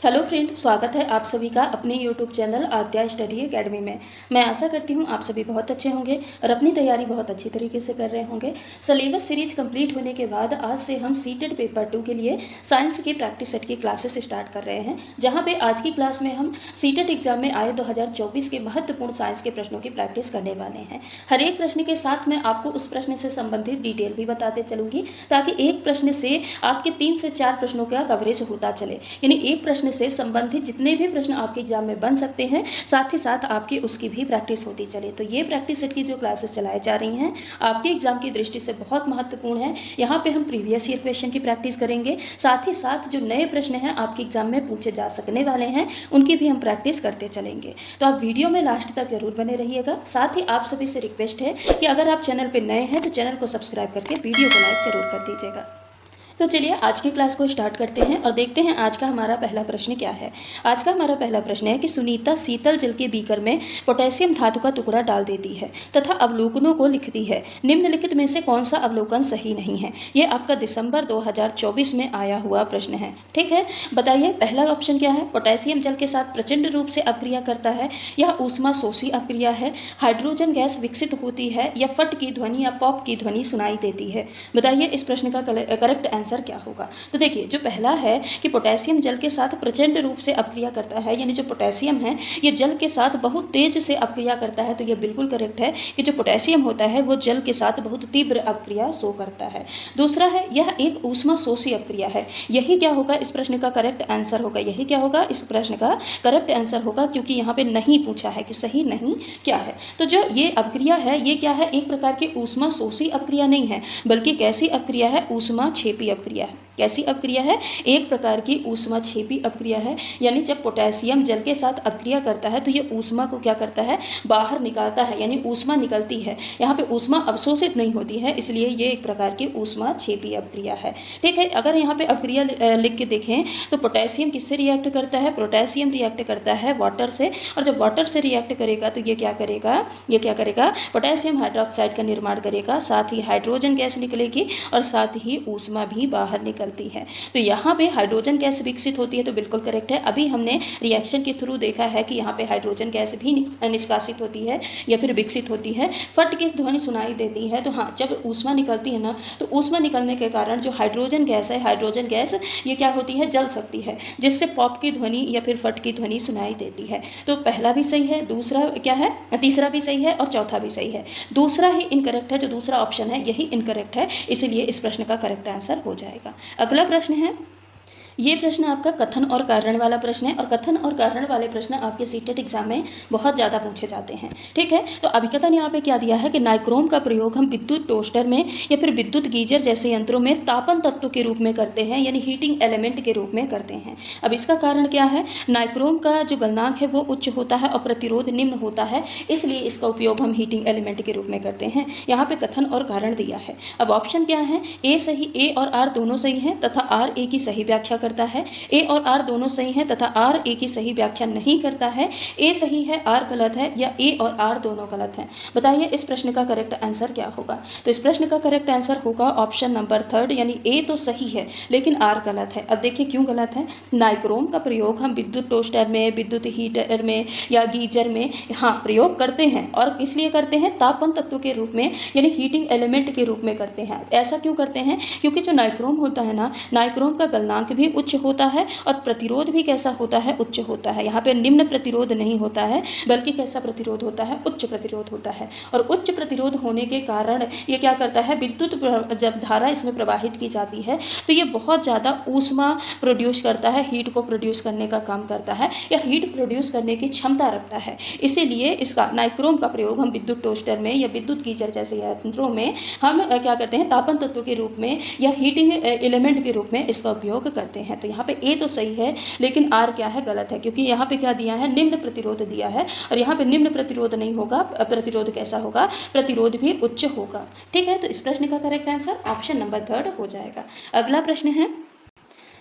Hello friend, स्वागत है आप सभी का अपने यूट्यूब चैनल आद्या स्टडी एकेडमी में। मैं आशा करती हूँ आप सभी बहुत अच्छे होंगे और अपनी तैयारी बहुत अच्छी तरीके से कर रहे होंगे। सिलेबस सीरीज कंप्लीट होने के बाद आज से हम सीटेड पेपर 2 के लिए साइंस की प्रैक्टिस सेट की क्लासेस स्टार्ट कर रहे हैं, जहाँ पे आज की क्लास में हम सीटेड एग्जाम में आए 2024 के महत्वपूर्ण साइंस के प्रश्नों की प्रैक्टिस करने वाले हैं। हर एक प्रश्न के साथ मैं आपको उस प्रश्न से संबंधित डिटेल भी बताते चलूँगी, ताकि एक प्रश्न से आपके 3 से 4 प्रश्नों का कवरेज होता चले। यानी एक प्रश्न से संबंधित जितने भी प्रश्न आपके एग्जाम में बन सकते हैं, साथ ही साथ आपकी उसकी भी प्रैक्टिस होती चले। तो ये प्रैक्टिस सेट की जो क्लासेस चलाई जा रही हैं आपके एग्जाम की दृष्टि से बहुत महत्वपूर्ण है। यहाँ पे हम प्रीवियस ईयर क्वेश्चन की प्रैक्टिस करेंगे, साथ ही साथ जो नए प्रश्न हैं आपके एग्जाम में पूछे जा सकने वाले हैं उनकी भी हम प्रैक्टिस करते चलेंगे। तो आप वीडियो में लास्ट तक जरूर बने रहिएगा। साथ ही आप सभी से रिक्वेस्ट है कि अगर आप चैनल पर नए हैं तो चैनल को सब्सक्राइब करके वीडियो को लाइक जरूर कर दीजिएगा। तो चलिए आज की क्लास को स्टार्ट करते हैं और देखते हैं आज का हमारा पहला प्रश्न क्या है। आज का हमारा पहला प्रश्न है कि सुनीता शीतल जल के बीकर में पोटेशियम धातु का टुकड़ा डाल देती है तथा अवलोकनों को लिखती है। निम्नलिखित में से कौन सा अवलोकन सही नहीं है? ये आपका दिसंबर 2024 में आया हुआ प्रश्न है। ठीक है, बताइए पहला ऑप्शन क्या है? पोटेशियम जल के साथ प्रचंड रूप से अपक्रिया करता है, यह ऊष्मा शोषी अपक्रिया है, हाइड्रोजन गैस विकसित होती है, या फट की ध्वनि या पॉप की ध्वनि सुनाई देती है। बताइए इस प्रश्न का करेक्ट आंसर क्या होगा? तो देखिए, जो पहला है कि पोटेशियम जल के साथ प्रचंड रूप से अपक्रिया करता है, यानी जो पोटेशियम है ये जल के साथ बहुत तेज से अपक्रिया करता है, तो ये बिल्कुल करेक्ट है कि जो पोटेशियम होता है वो जल के साथ बहुत तीव्र अपक्रिया शो करता है। दूसरा है यह एक ऊष्मा शोषी अपक्रिया है। यही क्या होगा? इस प्रश्न का करेक्ट आंसर होगा, यही क्या होगा? इस प्रश्न का करेक्ट आंसर होगा, क्योंकि यहाँ पे नहीं पूछा है कि सही नहीं क्या है। तो जो ये अपक्रिया है ये क्या है? एक प्रकार की ऊष्मा शोषी अपक्रिया नहीं है, बल्कि कैसी अपक्रिया है? ऊष्मा छेपी अपक्रिया है। कैसी अपक्रिया है? एक प्रकार की ऊष्मा छेपी अपक्रिया है। यानी जब पोटेशियम जल के साथ अपक्रिया करता है तो ये ऊष्मा को क्या करता है? बाहर निकालता है, यानी ऊष्मा निकलती है। यहाँ पे ऊष्मा अवशोषित नहीं होती है, इसलिए ये एक प्रकार की ऊष्मा छेपी अपक्रिया है। ठीक है, अगर यहाँ पे अपक्रिया लिख के देखें तो पोटेशियम किससे रिएक्ट करता है? पोटेशियम रिएक्ट करता है वाटर से, और जब वाटर से रिएक्ट करेगा तो ये क्या करेगा? ये क्या करेगा? पोटेशियम हाइड्रोक्साइड का निर्माण करेगा, साथ ही हाइड्रोजन गैस निकलेगी और साथ ही ऊष्मा भी बाहर निकलती है। तो यहाँ पे हाइड्रोजन गैस विकसित होती है, तो बिल्कुल करेक्ट है। अभी हमने रिएक्शन के थ्रू देखा है कि यहाँ पे हाइड्रोजन गैस भी निष्कासित होती है या फिर विकसित होती है। फट की ध्वनि सुनाई देती है, तो हाँ, जब ऊष्मा निकलती है ना, तो ऊष्मा निकलने के कारण जो हाइड्रोजन गैस है, हाइड्रोजन गैस ये क्या होती है? जल सकती है, जिससे पॉप की ध्वनि या फिर फट की ध्वनि सुनाई देती है। तो पहला भी सही है, दूसरा क्या है? तीसरा भी सही है और चौथा भी सही है। दूसरा ही इनकरेक्ट है, जो दूसरा ऑप्शन है यही इनकरेक्ट है, इसलिए इस प्रश्न का करेक्ट आंसर हो जाएगा। अगला प्रश्न है, ये प्रश्न आपका कथन और कारण वाला प्रश्न है, और कथन और कारण वाले प्रश्न आपके सीटेट एग्जाम में बहुत ज़्यादा पूछे जाते हैं। ठीक है, तो अभिकथन यहाँ पे क्या दिया है कि नाइक्रोम का प्रयोग हम विद्युत टोस्टर में या फिर विद्युत गीजर जैसे यंत्रों में तापन तत्व के रूप में करते हैं, यानी हीटिंग एलिमेंट के रूप में करते हैं। अब इसका कारण क्या है? नाइक्रोम का जो गलनांक है वो उच्च होता है और प्रतिरोध निम्न होता है, इसलिए इसका उपयोग हम हीटिंग एलिमेंट के रूप में करते हैं। यहाँ पे कथन और कारण दिया है। अब ऑप्शन क्या है? ए सही, ए और आर दोनों सही हैं तथा आर ए की सही व्याख्या करता है। ए और आर दोनों सही हैं तथा आर ए की सही व्याख्या नहीं करता है। ए सही है, आर गलत है, या ए और आर दोनों गलत हैं। बताइए इस प्रश्न का करेक्ट आंसर क्या होगा? तो इस प्रश्न का करेक्ट आंसर होगा ऑप्शन नंबर 3, यानी ए तो सही है लेकिन आर गलत है। अब देखिए क्यों गलत है। नाइक्रोम का प्रयोग हम विद्युत टोस्टर में, विद्युत हीटर में या गीजर में हाँ प्रयोग करते हैं, और इसलिए करते हैं तापन तत्व के रूप में, यानी हीटिंग एलिमेंट के रूप में करते हैं। ऐसा क्यों करते हैं? क्योंकि जो नाइक्रोम होता है ना, नाइक्रोम का गलनांक भी उच्च होता है और प्रतिरोध भी कैसा होता है? उच्च होता है। यहाँ पे निम्न प्रतिरोध नहीं होता है, बल्कि कैसा प्रतिरोध होता है? उच्च प्रतिरोध होता है। और उच्च प्रतिरोध होने के कारण ये क्या करता है? विद्युत जब धारा इसमें प्रवाहित की जाती है तो ये बहुत ज़्यादा ऊष्मा प्रोड्यूस करता है, हीट को प्रोड्यूस करने का काम करता है, या हीट प्रोड्यूस करने की क्षमता रखता है। इसीलिए इसका नाइक्रोम का प्रयोग हम विद्युत टोस्टर में या विद्युत गीजर जैसे यंत्रों में हम क्या करते हैं? तापन तत्व के रूप में या हीटिंग एलिमेंट के रूप में इसका उपयोग करते हैं। तो यहाँ पे ए तो सही है लेकिन आर क्या है? गलत है, क्योंकि यहाँ पे क्या दिया है? निम्न प्रतिरोध दिया है, और यहाँ पे निम्न प्रतिरोध नहीं होगा। प्रतिरोध कैसा होगा? प्रतिरोध भी उच्च होगा। ठीक है, तो इस प्रश्न का करेक्ट आंसर ऑप्शन नंबर 3 हो जाएगा। अगला प्रश्न है,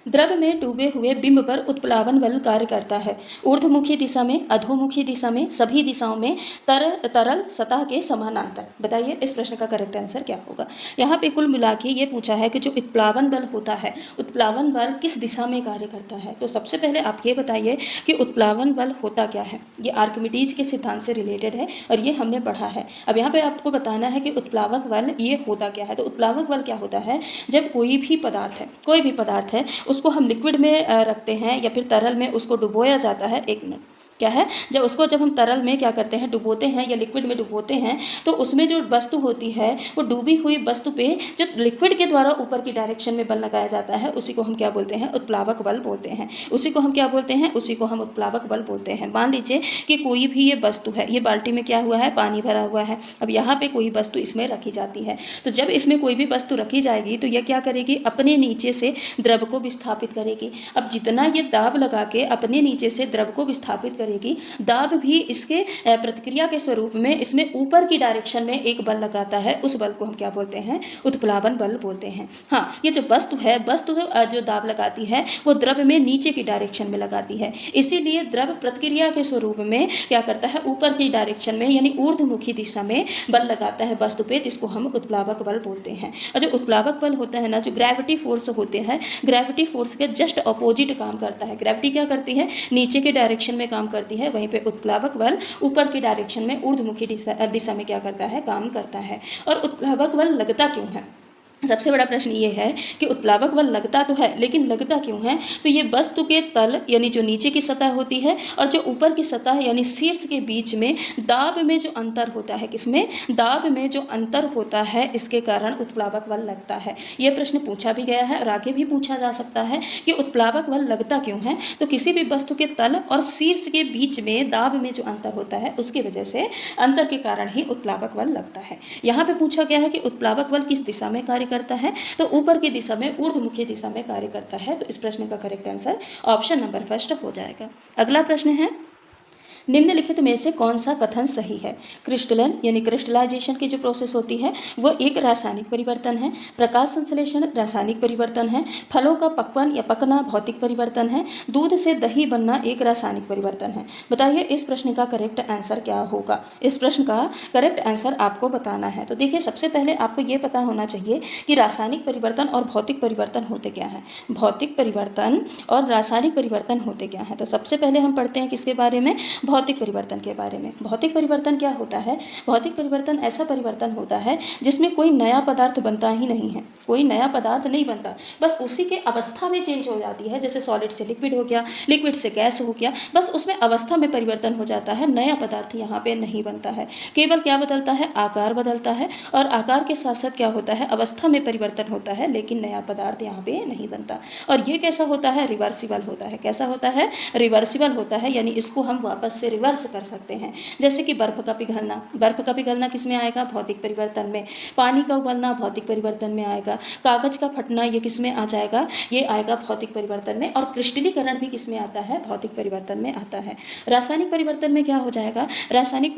द्रव में डूबे हुए बिंब पर उत्प्लावन बल कार्य करता है। ऊर्ध्वमुखी दिशा में, अधोमुखी दिशा में, सभी दिशाओं में तरल सतह के समानांतर। बताइए इस प्रश्न का करेक्ट आंसर क्या होगा। यहाँ पे कुल मिला के ये पूछा है कि जो उत्प्लावन बल होता है, उत्प्लावन बल किस दिशा में कार्य करता है। तो सबसे पहले आप ये बताइए कि उत्प्लावन बल होता क्या है। ये आर्किमिडीज के सिद्धांत से रिलेटेड है और ये हमने पढ़ा है। अब यहाँ पे आपको बताना है कि उत्प्लावक बल ये होता क्या है। तो उत्प्लावक बल क्या होता है, जब कोई भी पदार्थ है उसको हम लिक्विड में रखते हैं या फिर तरल में उसको डुबोया जाता है। एक मिनट, क्या है, जब हम तरल में क्या करते हैं, डुबोते हैं या लिक्विड में डुबोते हैं, तो उसमें जो वस्तु होती है वो डूबी हुई वस्तु पे जो लिक्विड के द्वारा ऊपर की डायरेक्शन में बल लगाया जाता है, उसी को हम क्या बोलते हैं, उत्प्लावक बल बोलते हैं। उसी को हम क्या बोलते हैं, उसी को हम उत्प्लावक बल बोलते हैं। मान लीजिए कि कोई भी ये वस्तु है, ये बाल्टी में क्या हुआ है, पानी भरा हुआ है। अब यहाँ पे कोई वस्तु इसमें रखी जाती है, तो जब इसमें कोई भी वस्तु रखी जाएगी तो यह क्या करेगी, अपने नीचे से द्रव को विस्थापित करेगी। अब जितना ये दाब लगा के अपने नीचे से द्रव को विस्थापित करेगी, दाब भी इसके प्रतिक्रिया के स्वरूप में इसमें ऊपर की डायरेक्शन में एक बल लगाता है, उस बल को हम क्या बोलते हैं, उत्प्लावन बल बोलते हैं। हाँ, ये जो वस्तु जो दाब लगाती है वो द्रव में नीचे की डायरेक्शन में लगाती है, इसीलिए द्रव प्रतिक्रिया के स्वरूप में क्या करता है, ऊपर की डायरेक्शन में यानी ऊर्ध्वमुखी दिशा में बल लगाता है वस्तु पे, जिसको हम उत्प्लावक बल बोलते हैं। और जो उत्प्लावक बल होता है ना, जो ग्रेविटी फोर्स होते हैं, ग्रेविटी फोर्स के जस्ट अपोजिट काम करता है। ग्रेविटी क्या करती है, नीचे के डायरेक्शन में काम करती है, वहीं पे उत्प्लावक बल ऊपर की डायरेक्शन में ऊर्ध्वमुखी दिशा में क्या करता है, काम करता है। और उत्प्लावक बल लगता क्यों है, सबसे बड़ा प्रश्न ये है कि उत्प्लावक बल लगता तो है, लेकिन लगता क्यों है। तो ये वस्तु के तल यानी जो नीचे की सतह होती है और जो ऊपर की सतह यानी शीर्ष के बीच में दाब में जो अंतर होता है, किसमें, दाब में जो अंतर होता है, इसके कारण उत्प्लावक बल लगता है। ये प्रश्न पूछा भी गया है और आगे भी पूछा जा सकता है कि उत्प्लावक बल लगता क्यों है। तो किसी भी वस्तु के तल और शीर्ष के बीच में दाब में जो अंतर होता है, उसकी वजह से अंतर के कारण ही उत्प्लावक बल लगता है। यहाँ पे पूछा गया है कि उत्प्लावक बल किस दिशा में कार्य करता है, तो ऊपर की दिशा में, ऊर्ध्वमुखी दिशा में कार्य करता है। तो इस प्रश्न का correct answer option number first हो जाएगा। अगला प्रश्न है, निम्नलिखित में से कौन सा कथन सही है। क्रिस्टलन यानी क्रिस्टलाइजेशन की जो प्रोसेस होती है वो एक रासायनिक परिवर्तन है। प्रकाश संश्लेषण रासायनिक परिवर्तन है। फलों का पकवन या पकना भौतिक परिवर्तन है। दूध से दही बनना एक रासायनिक परिवर्तन है। बताइए इस प्रश्न का करेक्ट आंसर क्या होगा। इस प्रश्न का करेक्ट आंसर आपको बताना है। तो देखिए, सबसे पहले आपको ये पता होना चाहिए कि रासायनिक परिवर्तन और भौतिक परिवर्तन होते क्या हैं। भौतिक परिवर्तन और रासायनिक परिवर्तन होते क्या हैं। तो सबसे पहले हम पढ़ते हैं किसके बारे में, भौतिक परिवर्तन के बारे में। भौतिक परिवर्तन क्या होता है, भौतिक परिवर्तन ऐसा परिवर्तन होता है जिसमें कोई नया पदार्थ बनता ही नहीं है, कोई नया पदार्थ नहीं बनता, बस उसी के अवस्था में चेंज हो जाती है। जैसे सॉलिड से लिक्विड हो गया, लिक्विड से गैस हो गया, बस उसमें अवस्था में परिवर्तन हो जाता है, नया पदार्थ यहाँ पे नहीं बनता है। केवल क्या बदलता है, आकार बदलता है, और आकार के साथ साथ क्या होता है, अवस्था में परिवर्तन होता है, लेकिन नया पदार्थ यहाँ पे नहीं बनता। और ये कैसा होता है, रिवर्सिबल होता है। कैसा होता है, रिवर्सिबल होता है, यानी इसको हम वापस से रिवर्स कर सकते हैं। जैसे कि बर्फ का पिघलना, बर्फ का पिघलना किस में आएगा, भौतिक परिवर्तन में। पानी का उबलना भौतिक परिवर्तन में आएगा। कागज का फटना ये किस में आ जाएगा, ये आएगा भौतिक परिवर्तन में। और क्रिस्टलीकरण भी किस में आता है, भौतिक परिवर्तन में आता है। रासायनिक परिवर्तन में क्या हो जाएगा, रासायनिक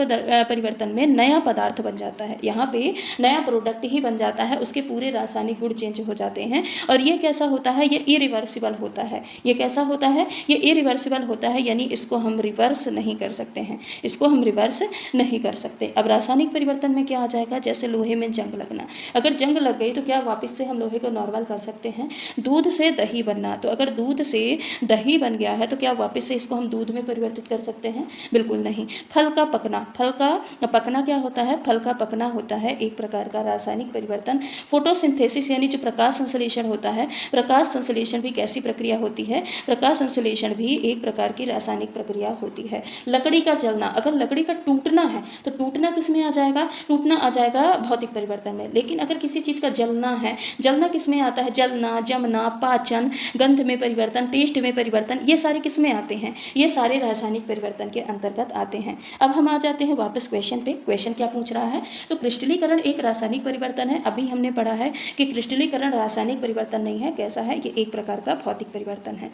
परिवर्तन में नया पदार्थ बन जाता है, यहाँ पे नया प्रोडक्ट ही बन जाता है, उसके पूरे रासायनिक गुण चेंज हो जाते हैं। और ये कैसा होता है, ये इरिवर्सिबल होता है। ये कैसा होता है, ये इरिवर्सिबल होता है, यानी इसको हम रिवर्स नहीं कर सकते हैं, इसको हम रिवर्स नहीं कर सकते। अब रासायनिक परिवर्तन में क्या आ जाएगा, जैसे लोहे में जंग लगना, अगर जंग लग गई तो क्या वापस से हम लोहे को नॉर्मल कर सकते हैं। दूध से दही बनना, तो अगर दूध से दही बन गया है तो क्या वापस से इसको हम दूध में परिवर्तित कर सकते हैं, बिल्कुल नहीं। फल का पकना, फल का पकना क्या होता है, फल का पकना होता है एक प्रकार का रासायनिक परिवर्तन। फोटोसिंथेसिस यानी जो प्रकाश संश्लेषण होता है, प्रकाश संश्लेषण भी कैसी प्रक्रिया होती है, प्रकाश संश्लेषण भी एक प्रकार की रासायनिक प्रक्रिया होती है। लकड़ी का जलना, अगर लकड़ी का टूटना है तो टूटना किस में आ जाएगा, टूटना आ जाएगा भौतिक परिवर्तन में। लेकिन अगर किसी चीज़ का जलना है, जलना किस में आता है, जलना, जमना, पाचन, गंध में परिवर्तन, टेस्ट में परिवर्तन, ये सारे किस में आते हैं, ये सारे रासायनिक परिवर्तन के अंतर्गत आते हैं। अब हम आ जाते हैं वापस क्वेश्चन पे। क्वेश्चन क्या पूछ रहा है, तो क्रिस्टलीकरण एक रासायनिक परिवर्तन है। अभी हमने पढ़ा है कि क्रिस्टलीकरण रासायनिक परिवर्तन नहीं है, कैसा है, ये एक प्रकार का भौतिक परिवर्तन है।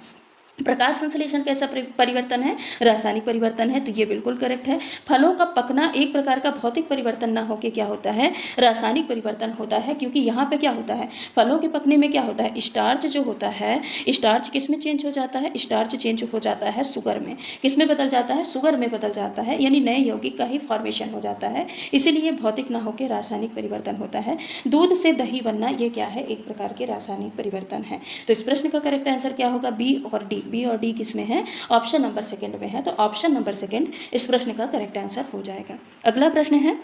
प्रकाश संश्लेषण कैसा परिवर्तन है? रासायनिक परिवर्तन है, तो ये बिल्कुल करेक्ट है। फलों का पकना एक प्रकार का भौतिक परिवर्तन ना होकर क्या होता है? रासायनिक परिवर्तन होता है, क्योंकि यहाँ पे क्या होता है, फलों के पकने में क्या होता है, स्टार्च जो होता है, स्टार्च किस में चेंज हो जाता है? स्टार्च चेंज हो जाता है शुगर में। किस में बदल जाता है? शुगर में बदल जाता है, यानी नए यौगिक का ही फॉर्मेशन हो जाता है, इसीलिए भौतिक ना होकर रासायनिक परिवर्तन होता है। दूध से दही बनना ये क्या है? एक प्रकार के रासायनिक परिवर्तन है। तो इस प्रश्न का करेक्ट आंसर क्या होगा? बी और डी। बी और डी किस में है? ऑप्शन नंबर सेकंड में है, तो ऑप्शन नंबर सेकंड इस प्रश्न का करेक्ट आंसर हो जाएगा। अगला प्रश्न है,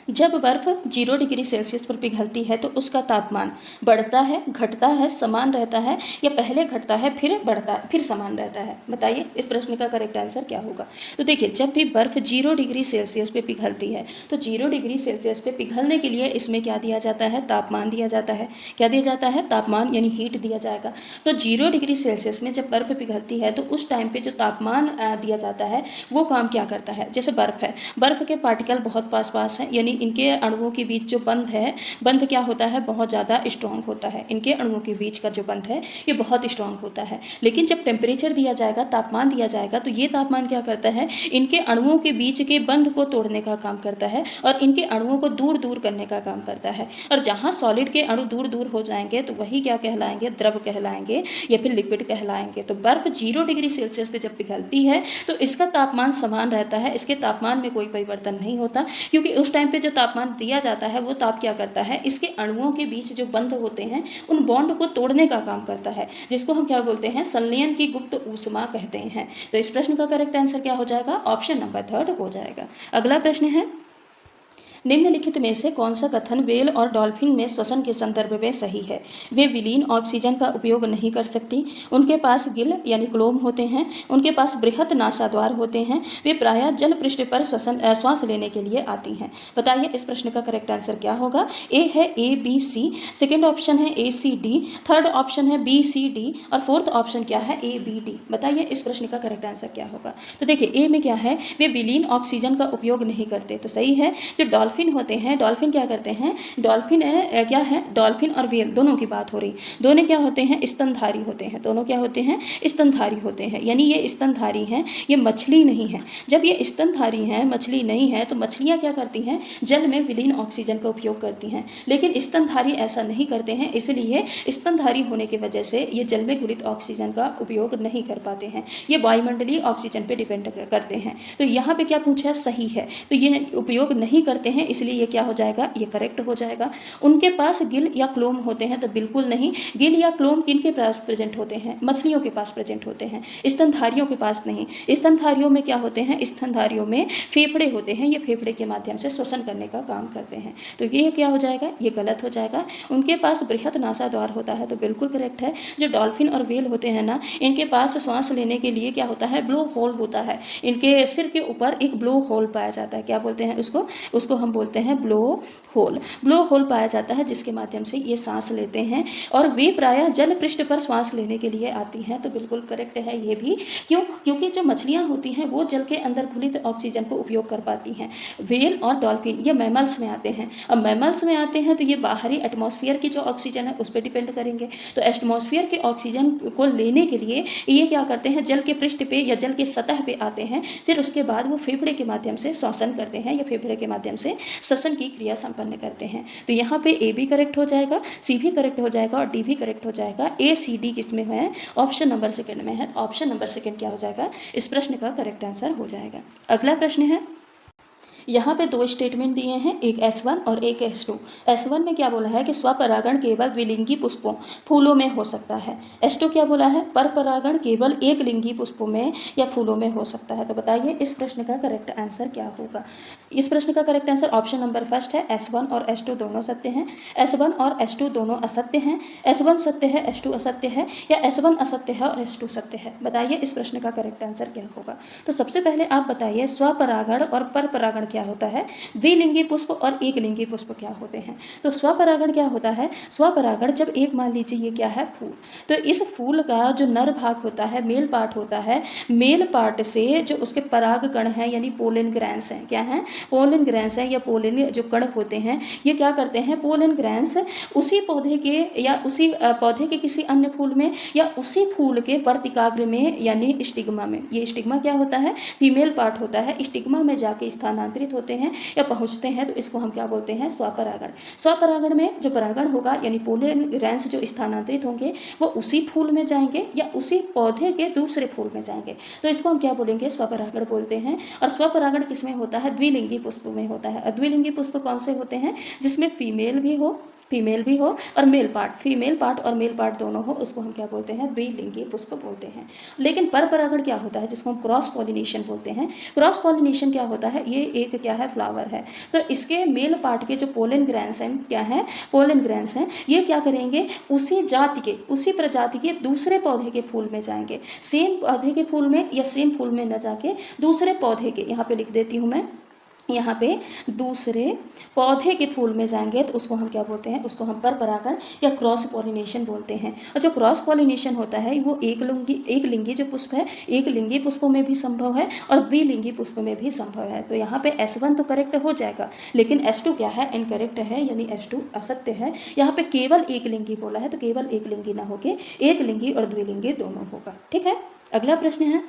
जब बर्फ 0 डिग्री सेल्सियस पर पिघलती है तो उसका तापमान बढ़ता है, घटता है, समान रहता है, या पहले घटता है फिर बढ़ता है फिर समान रहता है? बताइए इस प्रश्न का करेक्ट आंसर क्या होगा। तो देखिए, जब भी बर्फ 0 डिग्री सेल्सियस पे पिघलती है तो 0 डिग्री सेल्सियस पे पिघलने के लिए इसमें क्या दिया जाता है? तापमान दिया जाता है। क्या दिया जाता है? तापमान, यानी हीट दिया जाएगा। तो 0 डिग्री सेल्सियस में जब बर्फ पिघलती है तो उस टाइम पे जो तापमान दिया जाता है वो काम क्या करता है? जैसे बर्फ है, बर्फ के पार्टिकल बहुत पास पास हैं, यानी इनके अणुओं के बीच जो बंध है, बंध क्या होता है? बहुत ज़्यादा स्ट्रांग होता है। इनके अणुओं के बीच का जो बंध है ये बहुत स्ट्रांग होता है। लेकिन जब टेम्परेचर दिया जाएगा, तापमान दिया जाएगा, तो ये तापमान क्या करता है? इनके अणुओं के बीच के बंध को तोड़ने का काम करता है और इनके अणुओं को दूर दूर करने का काम करता है। और जहाँ सॉलिड के अणु दूर दूर हो जाएंगे तो वही क्या कहलाएंगे? द्रव कहलाएंगे या फिर लिक्विड कहलाएंगे। तो बर्फ 0 डिग्री सेल्सियस पे जब पिघलती है तो इसका तापमान समान रहता है, इसके तापमान में कोई परिवर्तन नहीं होता, क्योंकि उस टाइम पे जो तापमान दिया जाता है वो ताप क्या करता है? इसके अणुओं के बीच जो बंध होते हैं उन बॉन्ड को तोड़ने का काम करता है, जिसको हम क्या बोलते हैं? संलयन की गुप्त ऊष्मा कहते हैं। तो इस प्रश्न का करेक्ट आंसर क्या हो जाएगा? ऑप्शन नंबर थर्ड हो जाएगा। अगला प्रश्न है, निम्नलिखित में से कौन सा कथन व्हेल और डॉल्फिन में श्वसन के संदर्भ में सही है? वे विलीन ऑक्सीजन का उपयोग नहीं कर सकती, उनके पास गिल यानी क्लोम होते हैं, उनके पास बृहत नासाद्वार होते हैं, वे प्रायः जल पृष्ठ पर श्वास लेने के लिए आती हैं। बताइए इस प्रश्न का करेक्ट आंसर क्या होगा। ए है A B C, second option है A C D, third option है बी सी डी, और फोर्थ ऑप्शन क्या है? A B D. बताइए इस प्रश्न का करेक्ट आंसर क्या होगा। तो देखिए, ए में क्या है? वे विलीन ऑक्सीजन का उपयोग नहीं करते, तो सही है। जो डॉल्फिन होते हैं, डॉल्फिन क्या करते हैं? डॉल्फिन क्या है? डॉल्फिन और व्हेल दोनों की बात हो रही, दोनों क्या होते हैं? स्तनधारी होते हैं। दोनों क्या होते हैं? स्तनधारी होते हैं, यानी ये स्तनधारी हैं, ये मछली नहीं है। जब ये स्तनधारी हैं, मछली नहीं है, तो मछलियाँ क्या करती हैं? जल में विलीन ऑक्सीजन का उपयोग करती हैं, लेकिन स्तनधारी ऐसा नहीं करते हैं, इसलिए स्तनधारी होने की वजह से ये जल में घुलित ऑक्सीजन का उपयोग नहीं कर पाते हैं, ये वायुमंडलीय ऑक्सीजन पे डिपेंड करते हैं। तो यहाँ पे क्या पूछा है? सही है, तो ये उपयोग नहीं करते हैं, इसलिए ये क्या हो जाएगा? ये करेक्ट हो जाएगा। उनके पास गिल या क्लोम होते हैं, तो बिल्कुल नहीं। गिल या क्लोम किनके पास प्रेजेंट होते हैं? मछलियों के पास प्रेजेंट होते हैं, स्तनधारियों के पास नहीं। स्तनधारियों में क्या होते हैं? स्तनधारियों में फेफड़े होते हैं, ये फेफड़े के माध्यम से श्वसन करने का काम करते हैं। तो ये क्या हो जाएगा? ये गलत हो जाएगा। उनके पास बृहत नासाद्वार होता है, तो बिल्कुल करेक्ट है। जो डॉल्फिन और व्हेल होते हैं ना, इनके पास श्वास लेने के लिए क्या होता है? ब्लो होल होता है। इनके सिर के ऊपर एक ब्लो होल पाया जाता है। क्या बोलते हैं उसको? उसको हम बोलते हैं ब्लो होल। ब्लो होल पाया जाता है, जिसके माध्यम से ये सांस लेते हैं, और वे प्रायः जल पृष्ठ पर श्वास लेने के लिए आती हैं। तो बिल्कुल करेक्ट है ये भी। क्यों? क्योंकि जो मछलियाँ होती हैं वो जल के अंदर घुलित ऑक्सीजन को उपयोग कर पाती हैं। व्हेल और डॉल्फिन ये मैमल्स में आते हैं। अब मैमल्स में आते हैं तो ये बाहरी एटमॉस्फेयर की जो ऑक्सीजन है उस पर डिपेंड करेंगे। तो एटमॉस्फेयर के ऑक्सीजन को लेने के लिए ये क्या करते हैं? जल के पृष्ठ पे या जल के सतह पे आते हैं, फिर उसके बाद वो फेफड़े के माध्यम से श्वसन करते हैं, या फेफड़े के माध्यम से श्वसन की क्रिया संपन्न करते हैं। तो यहाँ पे ए भी करेक्ट हो जाएगा, सी भी करेक्ट हो जाएगा, और डी भी करेक्ट हो जाएगा। ए सी डी किस में है? ऑप्शन नंबर सेकंड में है। ऑप्शन नंबर सेकंड क्या हो जाएगा? इस प्रश्न का करेक्ट आंसर हो जाएगा। अगला प्रश्न है, यहाँ पे दो स्टेटमेंट दिए हैं, एक S1 और एक S2। S1 में क्या बोला है कि स्वपरागण केवल द्विलिंगी पुष्पों फूलों में हो सकता है। S2 क्या बोला है? परपरागण केवल एक लिंगी पुष्पों में या फूलों में हो सकता है। तो बताइए इस प्रश्न का करेक्ट आंसर क्या होगा। इस प्रश्न का correct answer option number first है, S1 और S2 दोनों सत्य हैं। S1 और S2 दोनों असत्य हैं। S1 सत्य है, S2 असत्य है, या S1 असत्य है और S2 सत्य है। बताइए इस प्रश्न का करेक्ट आंसर क्या होगा। तो सबसे पहले आप बताइए स्वपरागण और परपरागण क्या क्या होता है, द्विलिंगी पुष्प और एक लिंगी पुष्प क्या होते हैं। तो स्वपरागण क्या होता है, स्वपरागण जब एक मान लीजिए ये क्या है फूल, तो इस फूल का जो नर भाग होता है, मेल पार्ट होता है, मेल पार्ट से जो उसके पराग कण हैं यानी पोलन ग्रैंस हैं, क्या हैं, पोलन ग्रैंस हैं या पोलन जो कण होते हैं, ये क्या करते हैं, पोलन ग्रैंस उसी पौधे के या उसी पौधे के किसी अन्य फूल में या उसी फूल के वर्तिकाग्र में यानी स्टिग्मा में, ये स्टिग्मा क्या होता है, फीमेल पार्ट होता है, स्टिग्मा में जाके स्थानांतरित होते हैं या पहुंचते हैं, तो इसको हम क्या बोलते हैं, स्वपरागण। स्वपरागण में जो परागण होगा यानी पोलन ग्रैंस जो स्थानांतरित होंगे वो उसी फूल में जाएंगे या उसी पौधे के दूसरे फूल में जाएंगे, तो इसको हम क्या बोलेंगे, स्वपरागण बोलते हैं। और स्वपरागण किसमें होता है, द्विलिंगी पुष्प में होता है। द्विलिंगी पुष्प कौन से होते हैं, जिसमें फीमेल भी हो और मेल पार्ट, फीमेल पार्ट और मेल पार्ट दोनों हो, उसको हम क्या बोलते हैं, द्विलिंगी पुष्प बोलते हैं। लेकिन परपरागण क्या होता है, जिसको हम क्रॉस पॉलिनेशन बोलते हैं। क्रॉस पॉलिनेशन क्या होता है, ये एक क्या है, फ्लावर है, तो इसके मेल पार्ट के जो पोलन ग्रैंस हैं, क्या है, पोलन ग्रैंस हैं, ये क्या करेंगे, उसी जाति के, उसी प्रजाति के दूसरे पौधे के फूल में जाएंगे, सेम पौधे के फूल में या सेम फूल में न जाके दूसरे पौधे के, यहाँ पे लिख देती हूँ मैं, यहाँ पे दूसरे पौधे के फूल में जाएंगे, तो उसको हम क्या बोलते हैं, उसको हम परपरागण या क्रॉस पॉलिनेशन बोलते हैं। और जो क्रॉस पॉलिनेशन होता है वो एक लिंगी जो पुष्प है, एक लिंगी पुष्पों में भी संभव है और द्विलिंगी पुष्प में भी संभव है। तो यहाँ पे S1 तो करेक्ट हो जाएगा, लेकिन S2 क्या है, इनकरेक्ट है, यानी S2 असत्य है। यहाँ पे केवल एक लिंगी बोला है, तो केवल एक लिंगी ना होके एक लिंगी और द्विलिंगी दोनों होगा। ठीक है, अगला प्रश्न है,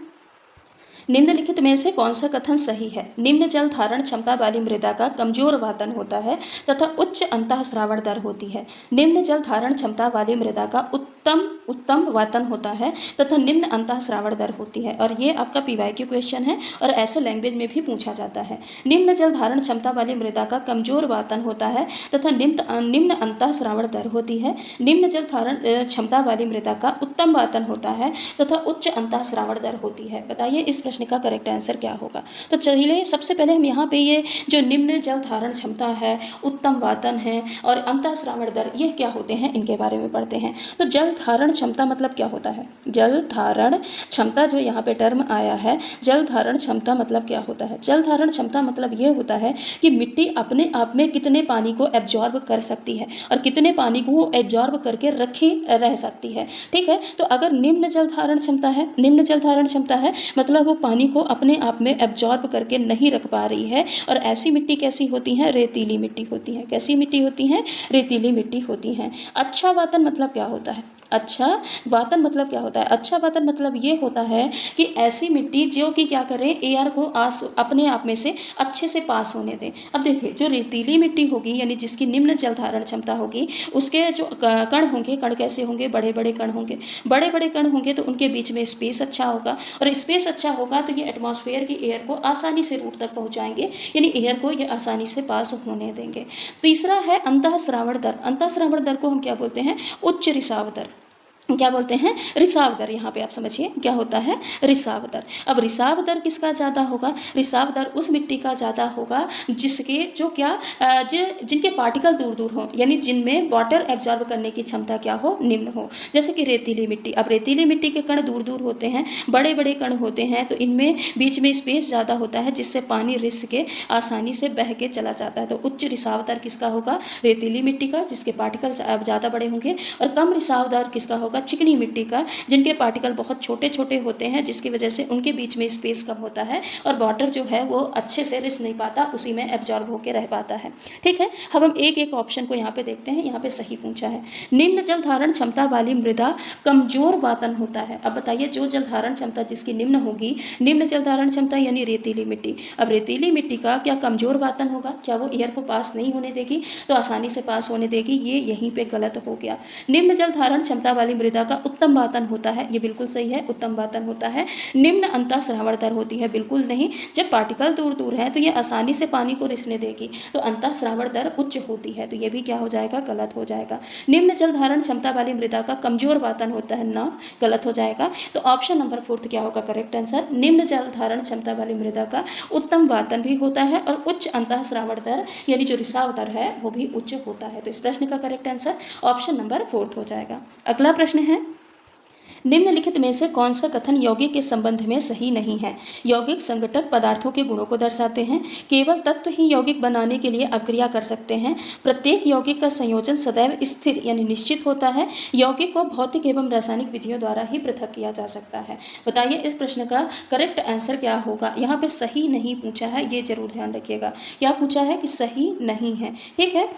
निम्नलिखित में से कौन सा कथन सही है। निम्न जल धारण क्षमता वाली मृदा का कमजोर वातन होता है तथा उच्च अंतःस्रावण दर होती है। निम्न जल धारण क्षमता वाली मृदा का उत्तम वातन होता है तथा निम्न अंतःस्रावण दर होती है। और ये आपका PYQ क्वेश्चन है और ऐसे लैंग्वेज में भी पूछा जाता है। निम्न जल धारण क्षमता वाली मृदा का कमजोर वातन होता है तथा निम्न अंतःस्रावण दर होती है। निम्न जल धारण क्षमता वाली मृदा का उत्तम वातन होता है तथा उच्च अंतःस्रावण दर होती है। बताइए इस प्रश्न का करेक्ट आंसर क्या होगा। तो चलिए सबसे पहले हम यहाँ पे ये जो निम्न जल धारण क्षमता है, उत्तम वातन है और अंतःस्रावण दर, ये क्या होते हैं इनके बारे में पढ़ते हैं। तो जल धारण क्षमता मतलब क्या होता है, जल धारण क्षमता जो यहाँ पे टर्म आया है, जल धारण क्षमता मतलब क्या होता है। जल धारण क्षमता मतलब ये होता है कि मिट्टी अपने आप में कितने पानी को एब्जॉर्ब कर सकती है और कितने पानी को वो एब्जॉर्ब करके रखी रह सकती है। ठीक है, तो अगर निम्न जल धारण क्षमता है, निम्न जल धारण क्षमता है मतलब वो पानी को अपने आप में एब्जॉर्ब करके नहीं रख पा रही है। और ऐसी मिट्टी कैसी होती है, रेतीली मिट्टी होती है। कैसी मिट्टी होती है, रेतीली मिट्टी होती है। अच्छा वातन मतलब क्या होता है, अच्छा वातन मतलब क्या होता है, अच्छा वातन मतलब ये होता है कि ऐसी मिट्टी जो कि क्या करें, एयर को अपने आप में से अच्छे से पास होने दें। अब देखिए जो रेतीली मिट्टी होगी यानी जिसकी निम्न जल धारण क्षमता होगी, उसके जो कण होंगे, कण कैसे होंगे, बड़े बड़े कण होंगे। बड़े बड़े कण होंगे तो उनके बीच में स्पेस अच्छा होगा और स्पेस अच्छा होगा तो ये एटमॉस्फेयर की एयर को आसानी से रूट तक पहुँचाएंगे, यानी एयर को ये आसानी से पास होने देंगे। तीसरा है अंतःस्रावण दर। अंतःस्रावण दर को हम क्या बोलते हैं, उच्च रिसाव दर। क्या बोलते हैं, रिसाव दर। यहाँ पे आप समझिए क्या होता है, रिसाव दर। अब रिसाव दर किसका ज़्यादा होगा, रिसाव दर उस मिट्टी का ज़्यादा होगा जिसके जो क्या जिनके पार्टिकल दूर दूर हों, यानी जिनमें वाटर एब्जॉर्ब करने की क्षमता क्या हो, निम्न हो। जैसे कि रेतीली मिट्टी, अब रेतीली मिट्टी के कण दूर दूर होते हैं, बड़े बड़े कण होते हैं, तो इनमें बीच में स्पेस ज़्यादा होता है जिससे पानी रिस के आसानी से बह के चला जाता है। तो उच्च रिसाव दर किसका होगा, रेतीली मिट्टी का, जिसके पार्टिकल ज़्यादा बड़े होंगे। और कम रिसाव दर किसका होगा, चिकनी मिट्टी का, जिनके पार्टिकल बहुत छोटे छोटे होते हैं, जिसकी वजह से उनके बीच में स्पेस कम होता है और वाटर जो है वो अच्छे से रिस नहीं पाता, उसी में एब्जॉर्ब होकर रह पाता है। ठीक है, अब हम एक एक ऑप्शन को यहाँ पे देखते हैं। यहाँ पे सही पूछा है, निम्न जल धारण क्षमता वाली मृदा कमजोर वातन होता है। अब बताइए जो जल धारण क्षमता जिसकी निम्न होगी, निम्न जल धारण क्षमता यानी रेतीली मिट्टी। अब रेतीली मिट्टी का क्या कमजोर वातन होगा, क्या वो एयर को पास नहीं होने देगी, तो आसानी से पास होने देगी, ये यहीं पे गलत हो गया। निम्न जल धारण क्षमता वाली मृदा का उत्तम वातन होता है, ये बिल्कुल सही है, उत्तम वातन होता है। निम्न अंतःस्रावण दर होती है, बिल्कुल नहीं। जब पार्टिकल दूर दूर है तो ये आसानी से पानी को रिसने देगी, तो अंतःस्रावण दर उच्च होती है, तो ये भी क्या हो जाएगा, गलत हो जाएगा। निम्न जल धारण क्षमता वाली मृदा का कमजोर वातन होता है ना, गलत हो जाएगा। तो ऑप्शन नंबर 4 क्या होगा करेक्ट आंसर, निम्न जल धारण क्षमता वाली मृदा का उत्तम वातन भी होता है और उच्च अंतःस्रावण दर यानी जो रिसाव दर है वो भी उच्च होता है। तो इस प्रश्न का करेक्ट आंसर ऑप्शन नंबर 4 हो जाएगा। अगला प्रश्न है, निम्नलिखित में से कौन सा कथन यौगिक के संबंध में सही नहीं है? यौगिक संघटक पदार्थों के गुणों को दर्शाते हैं, केवल तत्व ही यौगिक बनाने के लिए अभिक्रिया कर सकते हैं, प्रत्येक यौगिक का संयोजन सदैव स्थिर यानी निश्चित होता है, यौगिक को भौतिक एवं रासायनिक विधियों द्वारा ही पृथक किया जा सकता है। बताइए इस प्रश्न का करेक्ट आंसर क्या होगा? यहाँ पे सही नहीं पूछा है, ये जरूर ध्यान रखिएगा। क्या पूछा है कि सही नहीं है, ठीक है।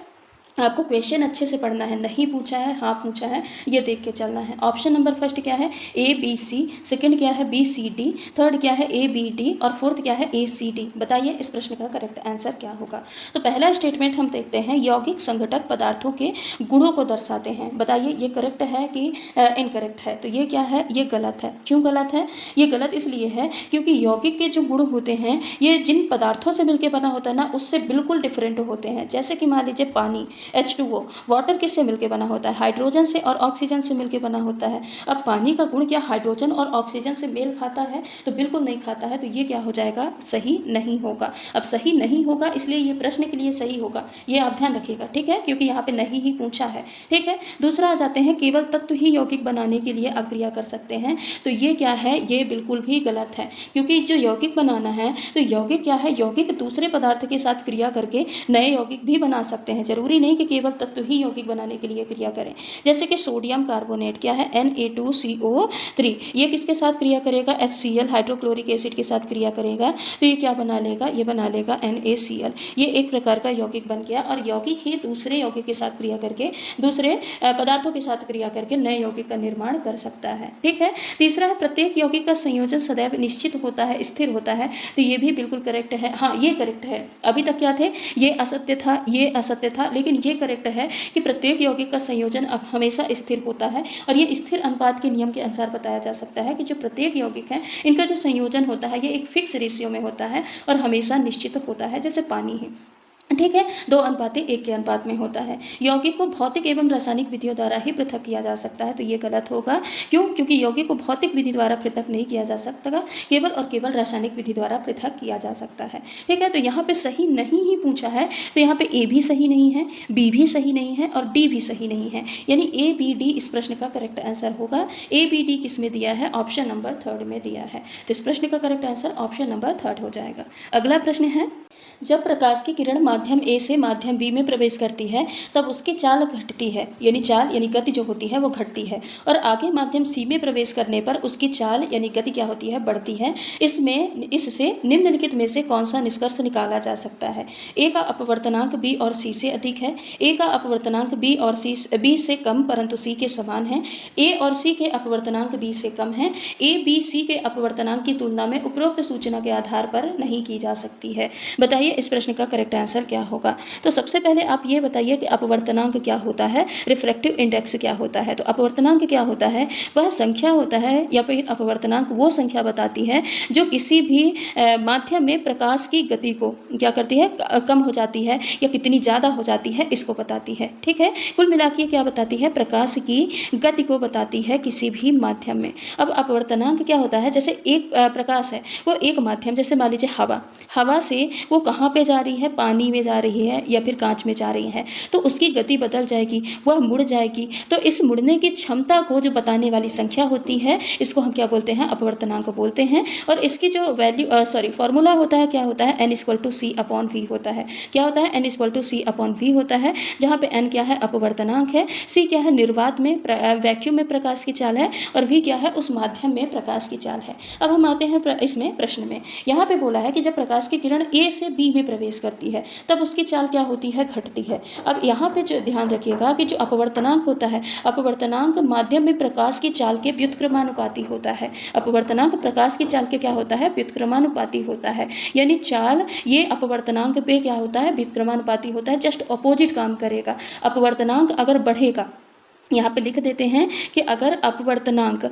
आपको क्वेश्चन अच्छे से पढ़ना है, नहीं पूछा है हाँ पूछा है, ये देख के चलना है। ऑप्शन नंबर फर्स्ट क्या है? ए बी सी, सेकंड क्या है? बी सी डी, थर्ड क्या है? ए बी डी, और फोर्थ क्या है? A C D. बताइए इस प्रश्न का करेक्ट आंसर क्या होगा? तो पहला स्टेटमेंट हम देखते हैं, यौगिक संघटक पदार्थों के गुणों को दर्शाते हैं। बताइए ये करेक्ट है कि इनकरेक्ट है? तो ये क्या है? ये गलत है। क्यों गलत है? ये गलत इसलिए है क्योंकि यौगिक के जो गुण होते हैं ये जिन पदार्थों से मिलकर बना होता है ना, उससे बिल्कुल डिफरेंट होते हैं। जैसे कि मान लीजिए पानी H2O, वाटर किससे मिलके बना होता है? हाइड्रोजन से और ऑक्सीजन से मिलके बना होता है। अब पानी का गुण क्या हाइड्रोजन और ऑक्सीजन से मेल खाता है? तो बिल्कुल नहीं खाता है। तो ये क्या हो जाएगा? सही नहीं होगा। अब सही नहीं होगा इसलिए ये प्रश्न के लिए सही होगा, ये आप ध्यान रखिएगा, ठीक है, क्योंकि यहाँ पे नहीं ही पूछा है, ठीक है। दूसरा आ जाते हैं, केवल तत्व ही यौगिक बनाने के लिए अभिक्रिया कर सकते हैं। तो ये क्या है? ये बिल्कुल भी गलत है, क्योंकि जो यौगिक बनाना है तो यौगिक क्या है? यौगिक दूसरे पदार्थ के साथ क्रिया करके नए यौगिक भी बना सकते हैं। जरूरी नहीं कि केवल तत्व ही यौगिक बनाने के लिए क्रिया करें। जैसे कि सोडियम कार्बोनेट क्या है? Na2CO3, ये किसके साथ क्रिया करेगा? HCl, हाइड्रोक्लोरिक एसिड के साथ क्रिया करेगा। तो ये क्या बना लेगा? ये बना लेगा NaCl। ये एक प्रकार का यौगिक बन गया, और यौगिक ही दूसरे यौगिक के साथ क्रिया करके, दूसरे पदार्थों के साथ क्रिया करके नए यौगिक का निर्माण कर सकता है, ठीक है। तीसरा है, प्रत्येक यौगिक का संयोजन सदैव निश्चित होता है, स्थिर होता है। तो ये भी बिल्कुल करेक्ट है। हाँ ये करेक्ट है। अभी तक क्या थे? ये असत्य था, ये असत्य था, लेकिन ये करेक्ट है कि प्रत्येक यौगिक का संयोजन अब हमेशा स्थिर होता है, और ये स्थिर अनुपात के नियम के अनुसार बताया जा सकता है कि जो प्रत्येक यौगिक है इनका जो संयोजन होता है ये एक फिक्स रेशियो में होता है और हमेशा निश्चित होता है, जैसे पानी है, ठीक है, 2:1 के अनुपात में होता है। यौगिक को भौतिक एवं रासायनिक विधियों द्वारा ही पृथक किया जा सकता है। तो ये गलत होगा। क्यों? क्योंकि यौगिक को भौतिक विधि द्वारा पृथक नहीं किया जा सकता, केवल और केवल रासायनिक विधि द्वारा पृथक किया जा सकता है, ठीक है। तो यहाँ पे सही नहीं ही पूछा है, तो यहाँ पे ए भी सही नहीं है, बी भी सही नहीं है, और डी भी सही नहीं है, यानी ए बी डी इस प्रश्न का करेक्ट आंसर होगा। ए बी डी किस में दिया है? ऑप्शन नंबर थर्ड में दिया है। तो इस प्रश्न का correct answer option number third हो जाएगा। अगला प्रश्न है, जब प्रकाश की किरण माध्यम ए से माध्यम बी में प्रवेश करती है तब उसकी चाल घटती है, यानी चाल यानी गति जो होती है वो घटती है, और आगे माध्यम सी में प्रवेश करने पर उसकी चाल यानी गति क्या होती है? बढ़ती है। इससे निम्नलिखित में से कौन सा निष्कर्ष निकाला जा सकता है? ए का अपवर्तनांक बी और सी से अधिक है, ए का अपवर्तनांक बी से कम परंतु सी के समान है, ए और सी के अपवर्तनांक बी से कम है, ए बी सी के अपवर्तनांक की तुलना में उपरोक्त सूचना के आधार पर नहीं की जा सकती है। बताइए इस प्रश्न का करेक्ट आंसर क्या होगा? तो सबसे पहले आप ये बताइए कि अपवर्तनांक क्या होता है, रिफ्रैक्टिव इंडेक्स क्या होता है। तो अपवर्तनांक क्या होता है? वह संख्या होता है, या फिर अपवर्तनांक वो संख्या बताती है जो किसी भी माध्यम में प्रकाश की गति को क्या करती है? कम हो जाती है या कितनी ज़्यादा हो जाती है, इसको बताती है, ठीक है। कुल मिला के क्या बताती है? प्रकाश की गति को बताती है किसी भी माध्यम में। अब अपवर्तनांक क्या होता है? जैसे एक प्रकाश है, वो एक माध्यम, जैसे मान लीजिए हवा से वो कहाँ पे जा रही है? पानी में जा रही है या फिर कांच में जा रही है, तो उसकी गति बदल जाएगी, वह मुड़ जाएगी। तो इस मुड़ने की क्षमता को जो बताने वाली संख्या होती है, इसको हम क्या बोलते हैं? अपवर्तनांक बोलते हैं। और इसकी जो फॉर्मूला होता है, क्या होता है? n=c/v होता है। क्या होता है? n=c/v होता है, जहाँ पे n क्या है? अपवर्तनांक है, c क्या है? निर्वात में वैक्यूम में प्रकाश की चाल है, और v क्या है? उस माध्यम में प्रकाश की चाल है। अब हम आते हैं इसमें प्रश्न में। यहाँ पे बोला है कि जब प्रकाश की किरण ए से बी में प्रवेश करती है तब उसकी चाल क्या होती है? घटती है। अब यहाँ पे जो ध्यान रखिएगा कि जो अपवर्तनांक होता है, अपवर्तनांक माध्यम में प्रकाश की चाल के व्युत्क्रमानुपाती होता है। अपवर्तनांक प्रकाश की चाल के क्या होता है? व्युत्क्रमानुपाती होता है, यानी चाल ये अपवर्तनांक पे क्या होता है? व्युत्क्रमानुपाती होता है, जस्ट अपोजिट काम करेगा। अपवर्तनांक अगर बढ़ेगा, यहाँ पे लिख देते हैं कि अगर अपवर्तनांक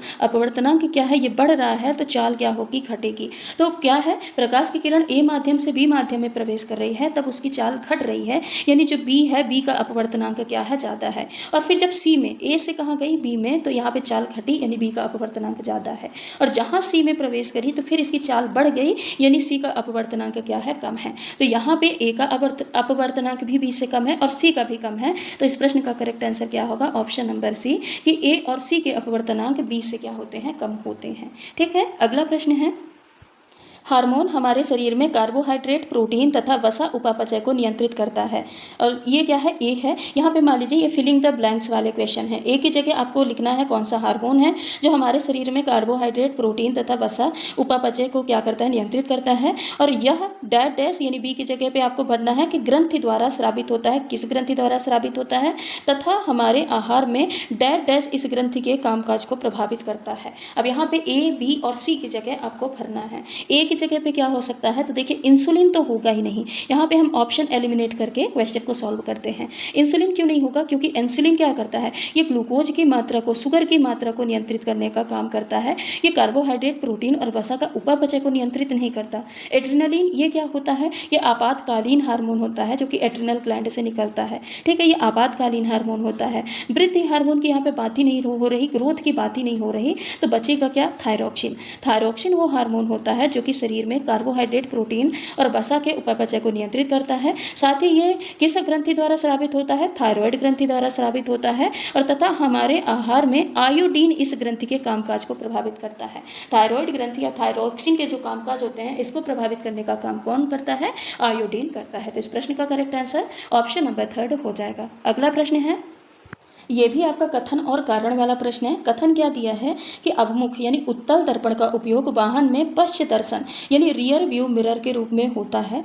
क्या है? ये बढ़ रहा है, तो चाल क्या होगी? घटेगी। तो क्या है? प्रकाश की किरण ए माध्यम से बी माध्यम में प्रवेश कर रही है, तब उसकी चाल घट रही है, यानी जो बी है, बी का अपवर्तनांक क्या है? ज़्यादा है। और फिर जब सी में, ए से कहाँ गई? बी में, तो यहाँ पे चाल घटी, यानी बी का अपवर्तनांक ज़्यादा है। और जहाँ सी में प्रवेश करी तो फिर इसकी चाल बढ़ गई, यानी सी का अपवर्तनांक क्या है? कम है। तो यहाँ पे ए का अपवर्तनांक भी बी से कम है और सी का भी कम है। तो इस प्रश्न का करेक्ट आंसर क्या होगा? ऑप्शन नंबर सी कि ए और सी के अपवर्तनांक बी से क्या होते हैं, कम होते हैं। ठीक है, अगला प्रश्न है, हार्मोन हमारे शरीर में कार्बोहाइड्रेट, प्रोटीन तथा वसा उपापचय को नियंत्रित करता है। और ये क्या है, ए है। यहाँ पे मान लीजिए ये फिलिंग द ब्लैंक्स वाले क्वेश्चन है। ए की जगह आपको लिखना है कौन सा हार्मोन है जो हमारे शरीर में कार्बोहाइड्रेट, प्रोटीन तथा वसा उपापचय को क्या करता है, नियंत्रित करता है। और यह डैट डैश यानी बी की जगह पे आपको भरना है कि ग्रंथि द्वारा स्रावित होता है, किस ग्रंथि द्वारा स्रावित होता है, तथा हमारे आहार में डैट डैश इस ग्रंथि के कामकाज को प्रभावित करता है। अब यहाँ पे ए, बी और सी की जगह आपको भरना है। ए की जगह पे क्या हो सकता है, तो देखिए इंसुलिन तो होगा ही नहीं। यहाँ पे हम ऑप्शन एलिमिनेट करके क्वेश्चन को सॉल्व करते हैं। इंसुलिन क्यों नहीं होगा, क्योंकि इंसुलिन क्या करता है, ये ग्लूकोज की मात्रा को, शुगर की मात्रा को नियंत्रित करने का काम करता है। ये कार्बोहाइड्रेट, प्रोटीन और वसा का उपापचय को नियंत्रित नहीं करता। एड्रेनलिन ये क्या होता है, ये आपातकालीन हार्मोन होता है जो कि एड्रिनल ग्लैंड से निकलता है। ठीक है, ये आपातकालीन हार्मोन होता है। वृद्धि हार्मोन की यहाँ पे बात ही नहीं हो रही, ग्रोथ की बात ही नहीं हो रही, तो बचेगा क्या, थायरोक्सिन। थायरोक्सिन वो हार्मोन होता है जो कि शरीर में कार्बोहाइड्रेट, प्रोटीन और वसा के उपापचय को नियंत्रित करता है। साथ ही ये किस ग्रंथि द्वारा स्रावित होता है, थायराइड ग्रंथि द्वारा स्रावित होता है। और तथा हमारे आहार में आयोडीन इस ग्रंथि के कामकाज को प्रभावित करता है। थायराइड ग्रंथि या थायरोक्सिन के जो कामकाज होते हैं इसको प्रभावित करने का काम कौन करता है, आयोडीन करता है। तो इस प्रश्न का करेक्ट आंसर ऑप्शन नंबर 3 हो जाएगा। अगला प्रश्न है, ये भी आपका कथन और कारण वाला प्रश्न है। कथन क्या दिया है कि अवमुख यानी उत्तल दर्पण का उपयोग वाहन में पश्च दर्शन यानी रियर व्यू मिरर के रूप में होता है।